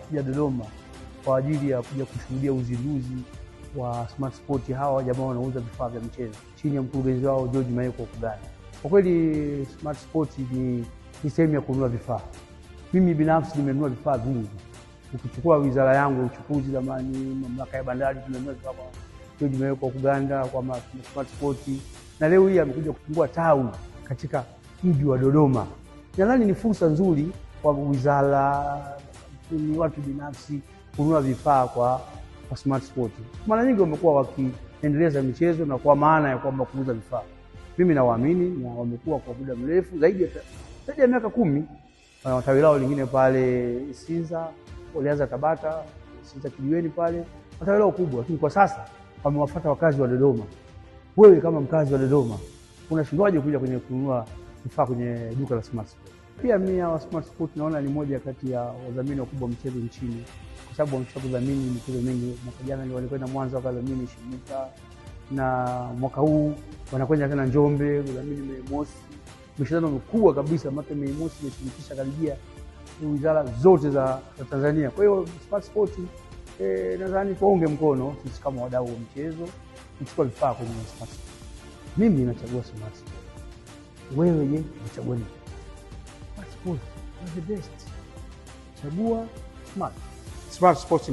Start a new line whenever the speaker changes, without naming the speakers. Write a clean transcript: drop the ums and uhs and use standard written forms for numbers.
kuja Dodoma kwa ajili ya kuja kushuhudia uzinduzi wa Smart Sport. Hawa jamaa wanauza vifaa vya michezo chini ya mkurugenzi wao George Mayeko Kugani. Kwa kweli Smart Sport ni sehemu ya kununua vifaa. Mimi binafsi nimenunua vifaa vingi. Ukichukua wizara yangu ya uchukuzi zamani, mamlaka ya bandari, tumenunua vifaa kwa George Mayeko Kugani kwa Smart Sport, na leo hii amekuja kufungua tawi katika mji wa Dodoma. Nadhani ni fursa nzuri kwa wizara, ni watu binafsi kununua vifaa kwa Smart Sport. Mara nyingi wamekuwa wakiendeleza michezo na kwa maana ya kwamba kuuza vifaa. Mimi nawaamini na wamekuwa kwa muda mrefu zaidi ya miaka 10. Wana tawi lao lingine pale Sinza, walianza Tabata, Sinza Kijiweni pale, tawi lao kubwa, lakini kwa sasa wamewafuata wakazi wa Dodoma. Wewe kama mkazi wa Dodoma unashindwaje kuja kwenye kununua vifaa kwenye duka la Smart Sport? Pia mimi wa Smart Sport naona ni moja kati ya wadhamini wakubwa mchezo nchini, kwa sababu wameshakudhamini michezo mingi. Mwaka jana walikwenda Mwanza wakadhamini Shimika, na mwaka huu wanakwenda tena Njombe kudhamini Mei Mosi. Mashindano makubwa kabisa, maana Mei Mosi imeshirikisha karibia wizara zote za Tanzania. Kwa hiyo Smart Sport nadhani tuunge mkono sisi kama wadau wa mchezo, tuchukue vifaa kwenye Smart Sport. Mimi ninachagua Smart Sport. Wewe je, unachagua nini? Smart Sport is the best. Chagua Smart Sport.